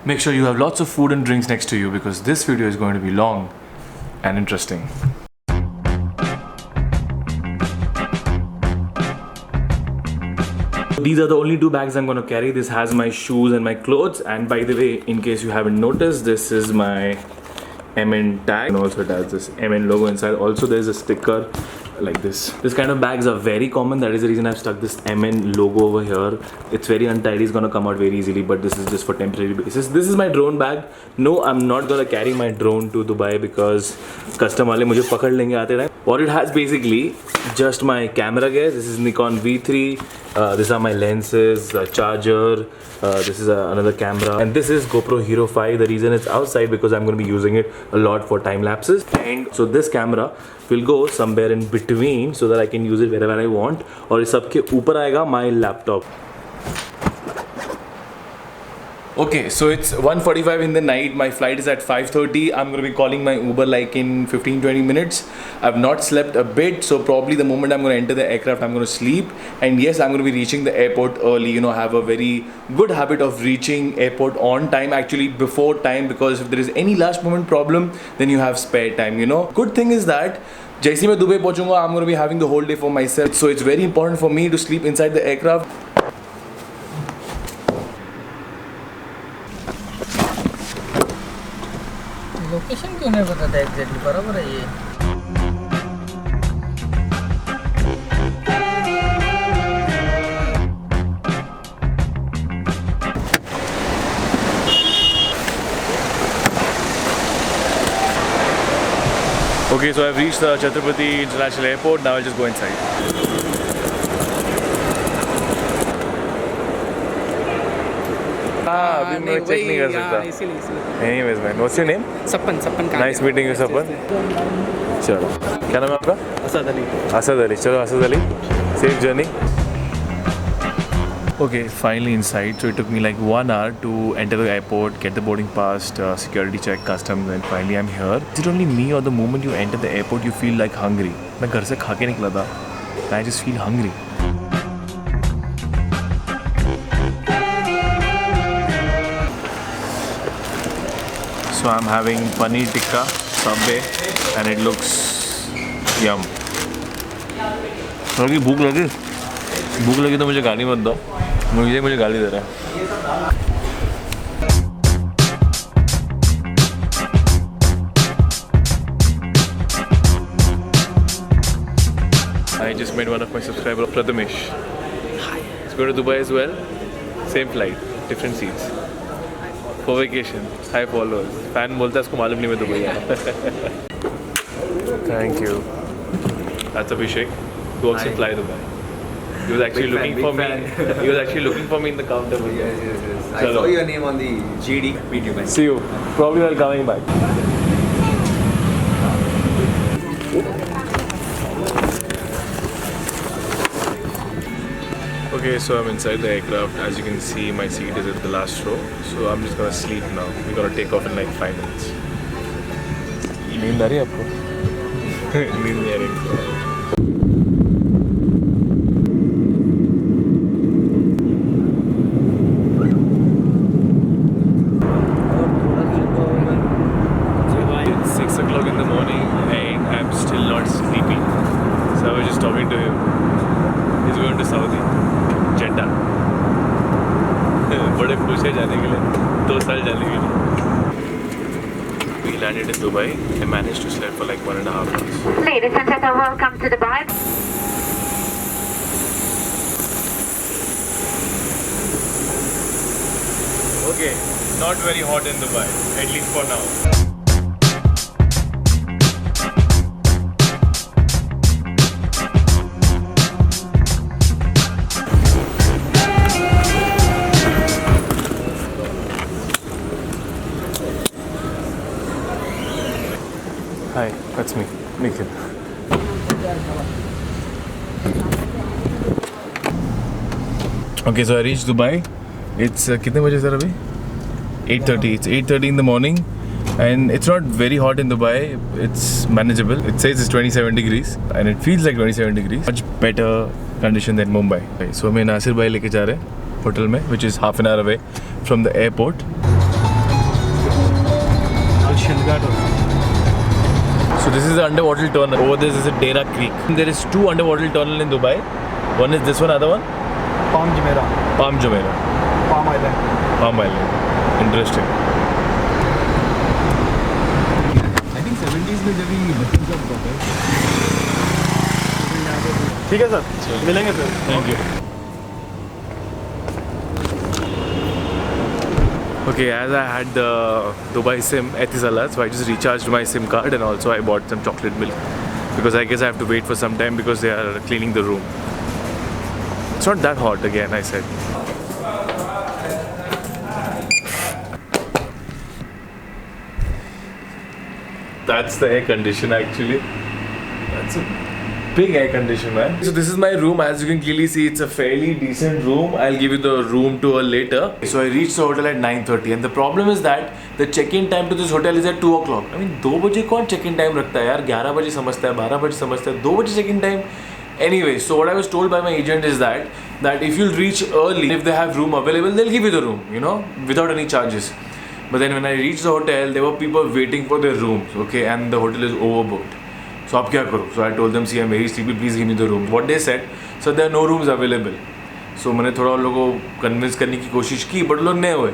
make sure you have lots of food and drinks next to you because this video is going to be long and interesting. These are the only 2 bags I'm going to carry. This has my shoes and my clothes, and by the way, in case you haven't noticed, this is my MN tag, and also it has this MN logo inside. Also there's a sticker like this. This kind of bags are very common. That is the reason I've stuck this MN logo over here. It's very untidy, it's gonna come out very easily, but this is just for temporary basis. This is my drone bag. No, I'm not gonna carry my drone to Dubai because custom wale mujhe pakad lenge aate time. What it has basically, just my camera gear. This is Nikon V3. These are my lenses, charger. This is another camera, and this is GoPro Hero 5. The reason it's outside because I'm going to be using it a lot for time lapses, and so this camera will go somewhere in between so that I can use it wherever I want. और इस सब के ऊपर आएगा my laptop. Okay, so it's 1:45 in the night. My flight is at 5:30. I'm going to be calling my Uber like in 15-20 minutes. I've not slept a bit, so probably the moment I'm going to enter the aircraft, I'm going to sleep. And yes, I'm going to be reaching the airport early. You know, have a very good habit of reaching airport on time, actually before time, because if there is any last moment problem, then you have spare time, you know. Good thing is that जैसे मैं Dubai पहुंचूंगा, I'm going to be having the whole day for myself. So it's very important for me to sleep inside the aircraft. Location क्यों नहीं बताता exactly? बराबर है ये. Okay, so I've reached the Chhatrapati International Airport. Now I'll just go inside. अभी मैं check नहीं कर सकता. Anyways, man, what's your name? Sapan. Nice meeting you, Sapan. चलो, क्या नाम है आपका? असद अली. चलो Asad Ali, safe journey. Okay, finally inside. So it took me like 1 hour to enter the airport, get the boarding pass, security check, customs, and finally I'm here. Is it only me or the moment you enter the airport you feel like hungry? मैं घर से खा के निकला था. I just feel hungry. So I'm having paneer tikka, Subway, and it looks yum. भूख लगी तो मुझे गाली मत दो. मुझे गाली दे रहा है. I just met one of my subscribers, Prathamesh. He's going to Dubai as well. Same flight, different seats. For vacation, high followers. Fan बोलता है इसको मालूम नहीं मैं दुबई आया. Thank you. That's Abhishek. He works in Fly Dubai. He was actually looking for me. He was actually looking for me in the counter. Yes. I saw your name on the GD. Meet you, man. See you. Probably while coming back. Okay, so I'm inside the aircraft. As you can see, my seat is at the last row. So I'm just gonna sleep now. We're gonna take off in like 5 minutes. नींद आ रही है आपको? नींद नहीं आ रही. It's 6 o'clock in the morning and I'm still not sleepy. So I was just talking to him. He's going to Saudi. Jeddah. बड़े खुश है जाने के लिए. 2 साल जाने के लिए. We landed in Dubai and managed to sleep for like 1.5 hours. Ladies and gentlemen, welcome to Dubai. Okay, not very hot in Dubai, at least for now. Hi, that's me, Nikhil. Okay, so I reached Dubai. It's कितने बजे sir अभी? 8:30. It's 8:30 in the morning, and it's not very hot in Dubai. It's manageable. It says it's 27 degrees, and it feels like 27 degrees. Much better condition than Mumbai. So हमें नासिर भाई लेके जा रहे हैं hotel में, which is half an hour away from the airport. So this is the underwater tunnel. Over this is a Dera Creek. There is 2 underwater tunnel in Dubai. One is this one, other one? Palm Jumeirah. Palm Jumeirah. Palm Island. Palm Island. Interesting. I think 70s में जब ये बच्चों का होता है। ठीक है sir, मिलेंगे फिर। Thank you. Okay, as I had the Dubai SIM Etisalat, so I just recharged my SIM card and also I bought some chocolate milk because I guess I have to wait for some time because they are cleaning the room. It's not that hot again, I said. That's the air condition actually. That's a big air condition, man. So this is my room. As you can clearly see, it's a fairly decent room. I'll give you the room tour later. So I reached the hotel at 9:30 and the problem is that the check-in time to this hotel is at 2 o'clock. I mean, 2 बजे कौन check-in time रखता है यार? 11 बजे समझता है, 12 बजे समझता है, 2 बजे check-in time. Anyway, so what I was told by my agent is that if you'll reach early, if they have room available, they'll give you the room, you know, without any charges. But then when I reached the hotel, there were people waiting for their rooms, okay, and the hotel is overbooked. So अब क्या करूँ? So I told them, see, I'm very sleepy, please give me the room. What they said, so there are no rooms available. So मैंने थोड़ा उन लोगों को convince करने की कोशिश की, but लोग नहीं हुए.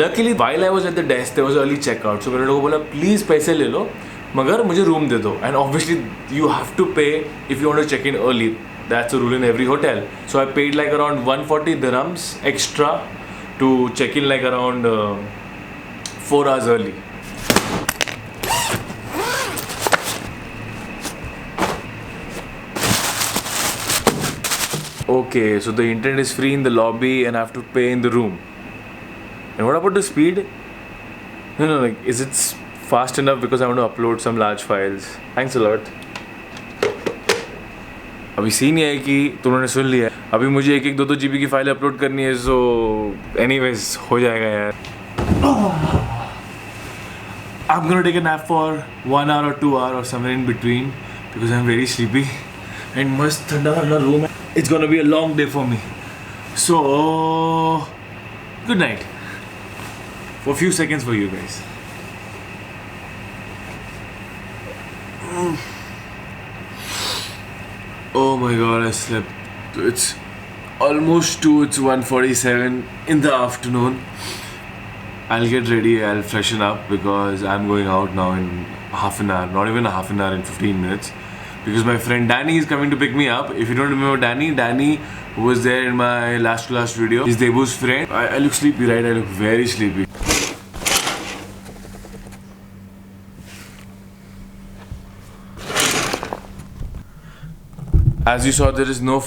Luckily, while I was at the desk, there was early checkout. So मैंने लोगों को बोला, please पैसे ले लो, मगर मुझे room दे दो. And obviously, you have to pay if you want to check in early. That's a rule in every hotel. So I paid like around 140 dirhams extra to check in like around 4 hours early. Okay, so the internet is free in the lobby and I have to pay in the room. And what about the speed? No, like, is it fast enough because I want to upload some large files? Thanks a lot. अभी scene ये है कि तुमने सुन लिया, अभी मुझे 1-2 GB की file upload करनी है, so anyways हो जाएगा यार. I'm gonna take a nap for 1 hour or 2 hours or somewhere in between because I'm very sleepy and मस्त ठंडा ठंडा रूम है. It's gonna be a long day for me. So good night. For a few seconds for you guys. Oh my god, I slept. It's almost 2, it's 1:47 in the afternoon. I'll get ready, I'll freshen up because I'm going out now in half an hour, not even a half an hour, in 15 minutes. Because my friend Danny is coming to pick me up. If you don't remember Danny who was there in my last video, he's Debu's friend. I look sleepy, right? I look very sleepy. As you saw, there is no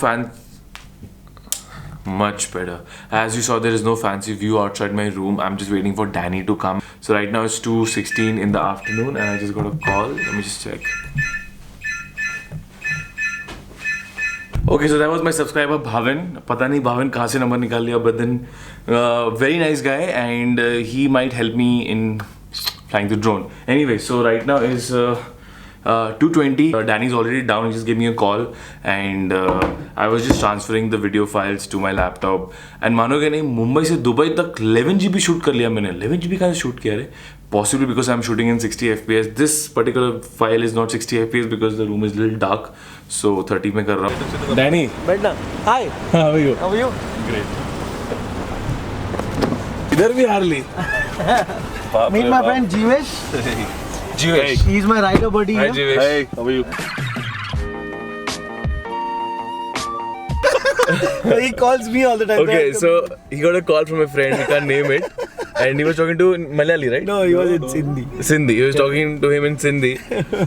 much better. As you saw, there is no fancy view outside my room. I'm just waiting for Danny to come. So right now it's 2:16 in the afternoon and I just got a call. Let me just check. Okay, so that was my subscriber Bhavin. पता नहीं Bhavin कहाँ से number निकाल लिया, but then very nice guy and he might help me in flying the drone. Anyway, so right now is 2:20. Danny's already down. He just gave me a call and I was just transferring the video files to my laptop. And मानोगे नहीं, मुंबई से Dubai तक 11 GB shoot कर लिया मैंने. 11 GB कहाँ से shoot किया रे? Possibly because I'm shooting in 60 FPS. This particular file is not 60 FPS because the room is a little dark. So 30 में कर रहा हूँ. Danny. बैठना. Hi. How are you? How are you? Great. इधर भी Harley. Meet my friend Jivesh. Jivesh. He's my rider buddy. Hi here. Jivesh. Hey, how are you? He calls me all the time. Okay, so he got a call from a friend. He can't name it. And he was talking to Malayali, right? No, he was in Sindhi. Sindhi. He was talking to him in Sindhi.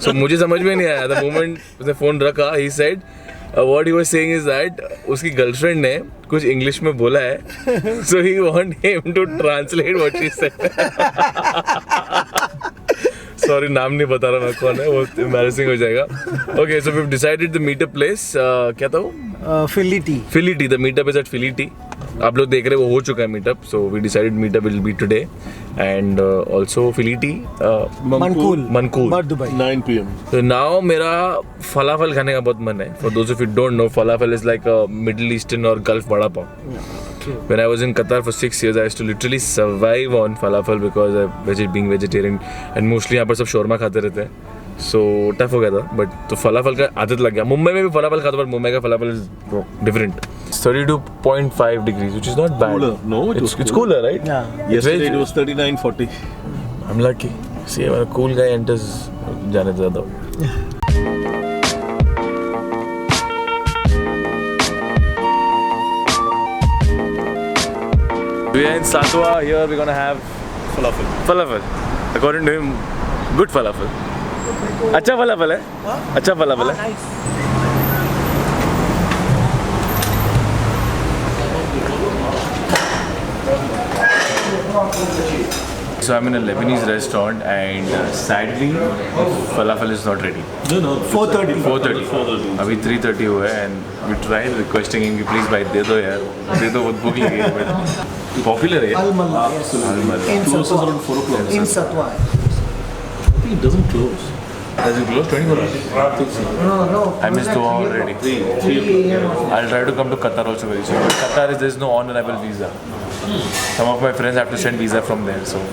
So मुझे समझ में नहीं आया. The moment उसने phone रखा, he said, what he was saying is that उसकी girlfriend ने कुछ English में बोला है. So he want him to translate what she said. Sorry, नाम नहीं बता रहा मैं कौन है. वो embarrassing हो जाएगा. Okay, so we've decided the meetup place. क्या था वो? Philly Tea. Philly Tea. The meetup is at Philly Tea. आप लोग देख रहे हो वो हो चुका है meetup. So we decided meetup will be today. And also Philly Tea. Mankul. Mankul. Dubai. 9 PM. So now मेरा falafel खाने का बहुत मन है. For those of you who don't know, falafel is like a Middle Eastern or Gulf vada pav. True. When I was in Qatar for 6 years, I used to literally survive on falafel because I'm being vegetarian and mostly यहाँ पर सब shawarma खाते रहते हैं. So tough हो गया था, but तो falafel का आदत लग गया. मुंबई में भी falafel खाता हूँ, but मुंबई का falafel is different. 32.5 degrees, which is not bad. Cooler. No, it's cooler, right? Yeah. Yesterday it was 39, 40. I'm lucky. See, when a cool guy enters, जाने ज़्यादा. We are in Satwa. Here we're gonna have Falafel. falafel. According to him, good falafel. अच्छा falafel है? अच्छा falafel है? So I'm in a Lebanese restaurant and sadly falafel is not ready. No. 4:30. 4:30. अभी 3:30 हुआ है and we tried requesting him कि please भाई दे दो यार, दे दो बहुत भूख लगी है but popular है ये. Al-Malla, yes. Al-Malla. In Closes Satwa. around 4 o'clock. In Satwa. I think it doesn't close. Does it close 24 hours? No. I missed the hour already. 3 a.m. I'll try to come to Qatar also very soon. But Qatar there's no on-arrival visa. Some of my friends have to send visa from there. So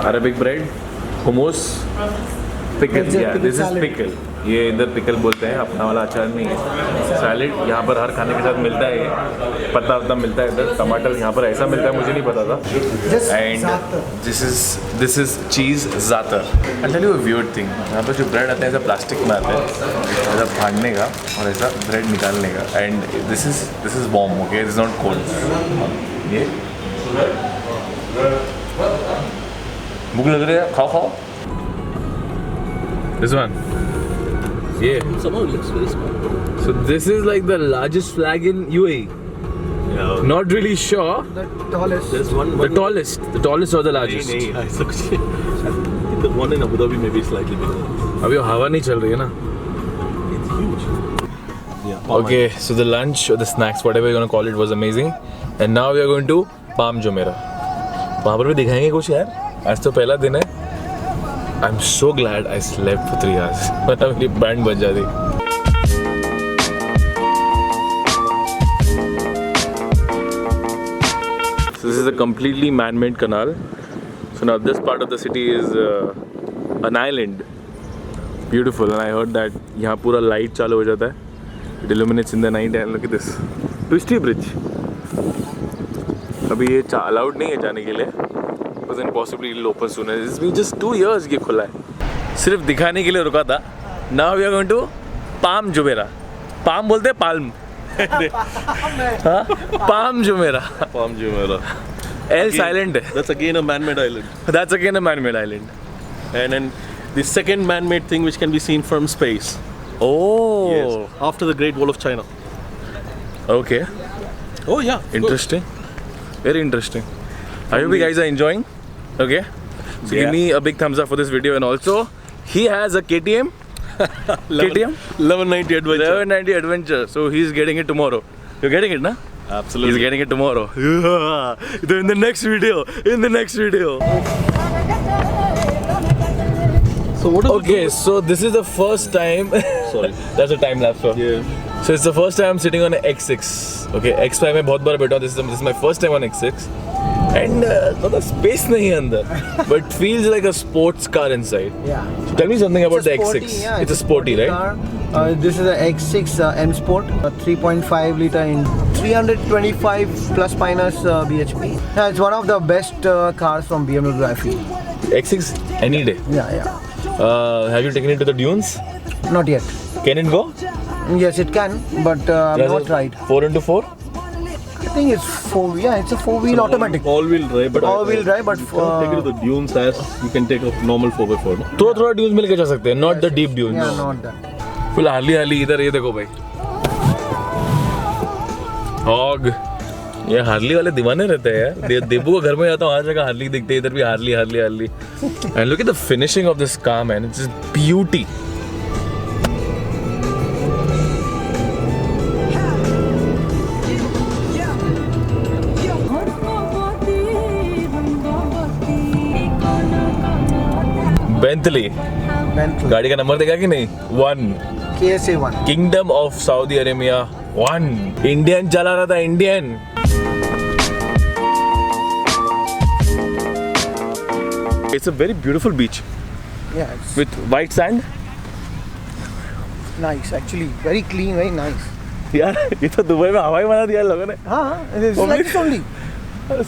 Arabic bread, hummus, pickle. Yeah, this is pickle. ये इधर pickle बोलते हैं, अपना वाला अचार नहीं है. Salad यहाँ पर हर खाने के साथ मिलता है. ये पत्ता वत्ता मिलता है इधर. टमाटर यहाँ पर ऐसा मिलता है, मुझे नहीं पता था. Just And za'atar. this is cheese za'atar. I'll tell you a weird thing. यहाँ पर जो ब्रेड आते हैं ऐसा प्लास्टिक में आते हैं, ऐसा फाड़ने का और ऐसा ब्रेड निकालने का. And this is warm, okay? It's not cold. ये भूख लग रही है, खाओ. This one. Yeah. Somehow it looks very small. So this is like the largest flag in UAE. Yeah. Not really sure. The tallest. There's one. The tallest or the largest? नहीं, ऐसा कुछ नहीं. The one in Abu Dhabi may be slightly bigger. अभी हवा नहीं चल रही है ना. It's huge. Yeah. Okay, so the lunch or the snacks, whatever you're gonna call it, was amazing. And now we are going to Palm Jumeirah. वहाँ पर भी दिखाएंगे कुछ यार. आज तो पहला दिन है. I'm so glad I slept for 3 hours. वरना मेरी बैंड बज जाती. So this is a completely man-made canal. So now this part of the city is an island. Beautiful, and I heard that यहाँ पूरा light चालू हो जाता है. It illuminates in the night and look at this. Twisty Bridge. अभी ये allowed नहीं है जाने के लिए. But then possibly it'll open soon. It's been just 2 years ये खुला है. सिर्फ दिखाने के लिए रुका था. Now we are going to Palm Jumeirah. Palm बोलते हैं palm. हाँ? Palm Jumeirah. Palm Jumeirah. L silent है. That's again a man-made island. That's again a man-made island. And then the second man-made thing which can be seen from space. Oh. Yes. After the Great Wall of China. Okay. Oh yeah. Interesting. Very interesting. I hope you guys are enjoying. Okay. So give me a big thumbs up for this video, and also he has a KTM. KTM 1190 Adventure. 1190 Adventure. So he's getting it tomorrow. You're getting it, na? Absolutely. He's getting it tomorrow. Yeah. In the next video. So what? Okay, so this is the first time. Sorry. That's a time lapse. Yeah. So it's the first time I'm sitting on an X6. Okay, X5 में बहुत बार बैठा हूँ. This is my first time on X6. And ज़्यादा space नहीं है अंदर. But feels like a sports car inside. Yeah. So tell me something about the Sporty, X6. yeah, It's a sporty, right? car. This is a X6 M Sport, 3.5 liter in 325 plus minus bhp. Yeah, it's one of the best cars from BMW, I feel. X6 any day. Yeah. Have you taken it to the dunes? Not yet. Can it go? Yes, it can, but I've not tried. 4x4? I think it's it's a 4-wheel automatic. All-wheel drive, but All-wheel drive, but you can't take it to the dunes as you can take a normal 4x4. No? थोड़ा dunes मिल के जा सकते हैं, not the deep dunes. Yeah, not that. Full Harley इधर ये देखो भाई. Hog. ये हार्ली वाले दीवाने रहते हैं यार. देबू को घर में जाता हूँ, हर जगह हार्ली दिखते हैं. इधर भी Harley. And look at the finishing of this car, man. It's just beauty. Bentley. गाड़ी का नंबर देखा कि नहीं? 1. KSA 1. Kingdom of Saudi Arabia 1. Indian चला रहा था, Indian. It's a very beautiful beach Yeah, it's with white sand. nice actually. Very clean, very nice. यार ये तो दुबई में हवाई बना दिया लोगों ने. It's like this only.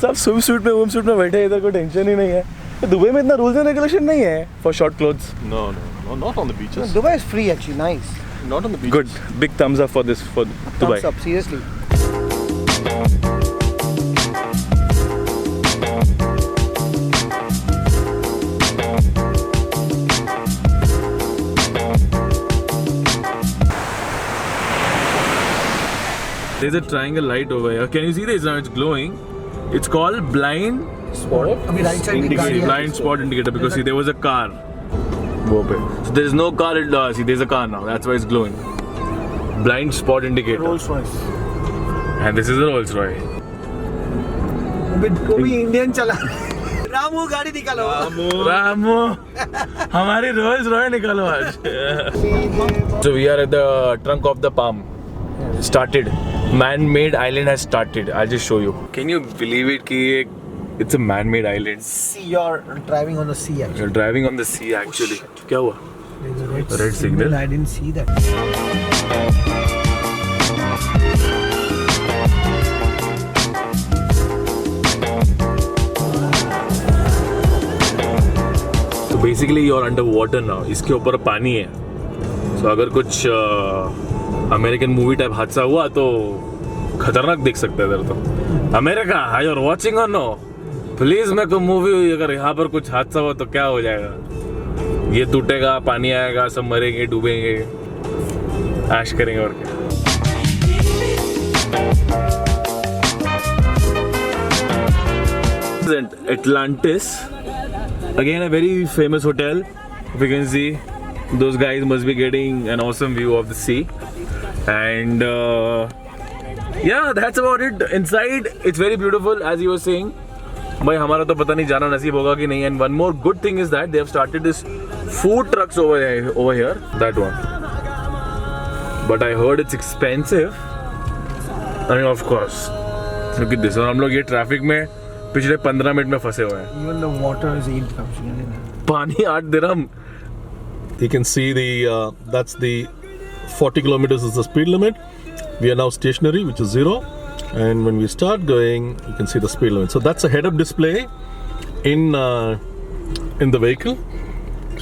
सब स्विम सूट में बैठे हैं, इधर कोई टेंशन ही नहीं है. दुबई में इतना रूल्स एंड रेगुलेशन नहीं है for short clothes. No, not on the beaches. Dubai is free actually, nice. Not on the beaches. Good, big thumbs up for this for Dubai. Thumbs up, seriously. There's a triangle light over here. Can you see this now? It's glowing. It's called blind अभी right side में गाड़ी है. blind spot indicator because see there was a car. वो पे. So there is no car. See there's a car now. That's why it's glowing. Blind spot indicator. Rolls Royce. And this is a Rolls Royce. वो भी Indian चला. रामू गाड़ी निकालो. रामू हमारी Rolls Royce निकालो आज. So we are at the trunk of the palm. Started. Man-made island has started. I'll just show you. Can you believe it? Ki it's a man-made island. See, you're driving on the sea actually. You're driving on the sea actually. क्या हुआ? There's a Red signal. I didn't see that. So basically you're underwater now. इसके ऊपर पानी है. So अगर कुछ American movie type हादसा हुआ तो खतरनाक देख सकते हैं इधर तो. America, are you watching or no? Please मेरे को मूवी हुई, अगर यहाँ पर कुछ हादसा हुआ तो क्या हो जाएगा? ये टूटेगा, पानी आएगा, सब मरेंगे, डूबेंगे, ऐश करेंगे और क्या. Atlantis, again a very famous hotel. If you can see, those guys must be getting an awesome view of the sea. And yeah, that's about it. Inside, it's very beautiful, as you were saying. भाई हमारा तो पता नहीं जाना नसीब होगा कि नहीं. And one more good thing is that they have started this food trucks over here. That one. But I heard it's expensive. I mean, of course. Look at this. और हम लोग ये ट्रैफिक में पिछले 15 मिनट में फंसे हुए हैं. Even the water is 8 dirhams. पानी 8 दिरहम. You can see that's the 40 kilometers is the speed limit. We are now stationary, which is 0. And when we start going, you can see the speed limit. So that's a head-up display in the vehicle,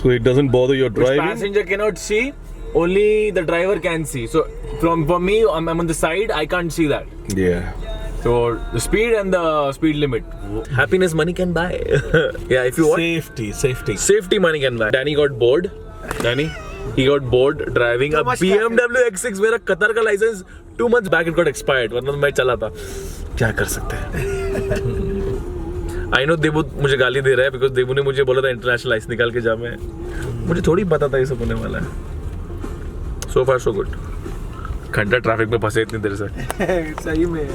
so it doesn't bother your Which driving. passenger cannot see, only the driver can see. So for me, I'm on the side, I can't see that. Yeah. So the speed and the speed limit. Happiness money can buy. Yeah, if you want. Safety. Safety money can buy. Danny got bored. He got bored driving a BMW X6. मेरा Qatar का licence 2 months back it got expired. वरना तो मैं चला था. क्या कर सकते हैं? I know देबू मुझे गाली दे रहा है because देबू ने मुझे बोला था इंटरनेशनल लाइसेंस निकाल के जा. मैं मुझे थोड़ी पता था ये सब होने वाला है. So far so good. घंटा ट्रैफिक में फंसे इतनी देर से. सही में.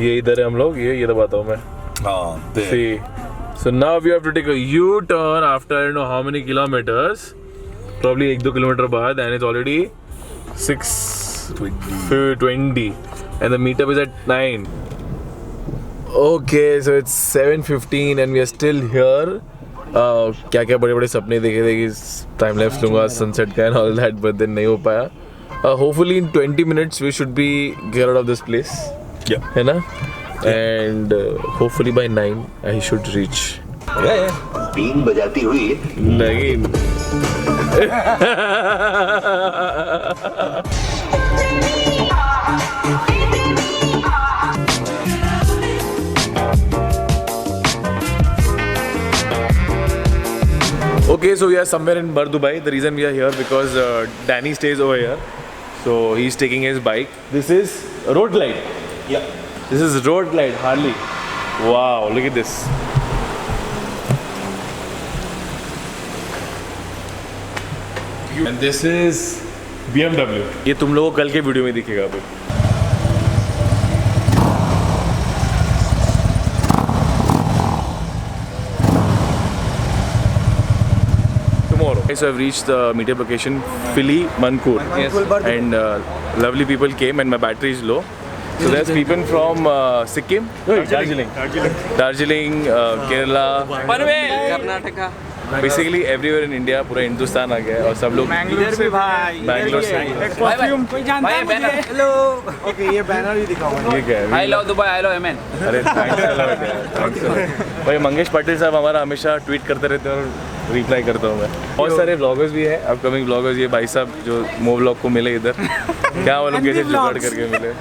ये इधर है हम लोग. ये दबाता हूँ मैं. See. So now we have to take a U-turn after I don't know how many kilometers. Probably 1-2 kilometers बाद, and it's already 6:20 and the meetup is at 9. Okay, so it's 7:15 and we are still here. क्या बड़े सपने देखे थे कि time lapse लूँगा sunset का and all that, but then नहीं हो पाया. Hopefully in 20 minutes we should be get out of this place. Yeah. है ना? And hopefully by 9 I should reach. Yeah. बीन बजाती हुई नहीं. Okay, so we are somewhere in Bar Dubai. The reason we are here because Danny stays over here, so he's taking his bike. This is road glide. Yeah. This is road glide Harley. Wow, look at this. And this is BMW. ये तुम लोगों को कल के video में दिखेगा अभी. Tomorrow. So I've reached the meetup location, Philly Mankur. Yes. And lovely people came and my battery is low. So there's people from Sikkim, Darjeeling, Kerala, Karnataka basically everywhere in India, पूरा हिंदुस्तान आ गया है और सब लोग इधर भी भाई बैंगलोर से परफ्यूम कोई जानता है मुझे हेलो ओके ये बैनर भी दिखाऊंगा ये क्या है I love Dubai I love M N thanks भाई मंगेश पाटिल साहब हमारा हमेशा ट्वीट करते रहते हैं और रिप्लाई करता हूँ मैं बहुत सारे व्लॉगर्स भी हैं अपकमिंग व्लॉगर्स ये भाई साहब जो मो व्लॉग को मिले इधर क्या वो लोग कैसे जुगाड़ करके मिले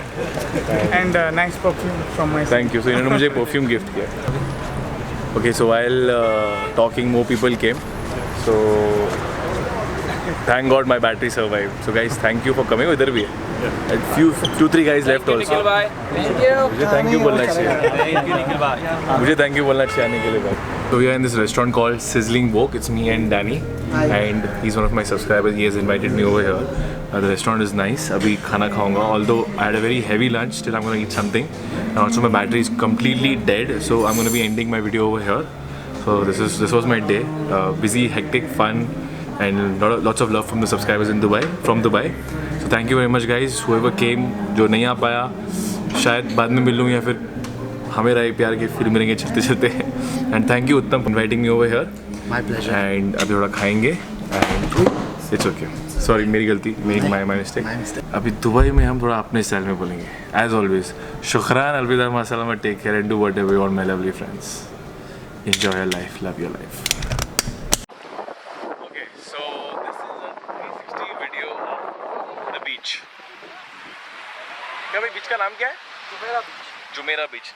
and nice perfume from my thank you so इन्होंने मुझे परफ्यूम गिफ्ट किया Okay, so while talking, more people came. So thank God my battery survived. So guys, thank you for coming. इधर भी है. And two, three guys left also. Thank you मुझे thank you बोलना चाहिए. मुझे thank you बोलना चाहिए आने के लिए भाई. So we are in this restaurant called Sizzling Wok. It's me and Danny. And he's one of my subscribers. He has invited me over here. The restaurant is nice. अभी खाना खाऊंगा. Although I had a very heavy lunch, still I'm gonna eat something. And also my battery is completely dead, so I'm gonna be ending my video over here. So this was my day. Busy, hectic, fun, and lots of love from the subscribers in Dubai. From Dubai. So thank you very much, guys. Whoever came, जो नहीं आ पाया, शायद बाद में मिल लूँ या फिर हमें रहे प्यार के फिर मिलेंगे चलते चलते. And thank you Uttam for inviting me over here. My pleasure. And अभी थोड़ा खाएंगे. And it's okay. सॉरी मेरी गलती माई मिस्टेक अभी दुबई में हम थोड़ा अपने स्टाइल में बोलेंगे एज ऑलवेज शुक्रान अलविदा मासलामा take care and do whatever you want my lovely friends enjoy your life love your life okay so this is a 360 video of the beach क्या भाई बीच का नाम क्या है जुमेरा बीच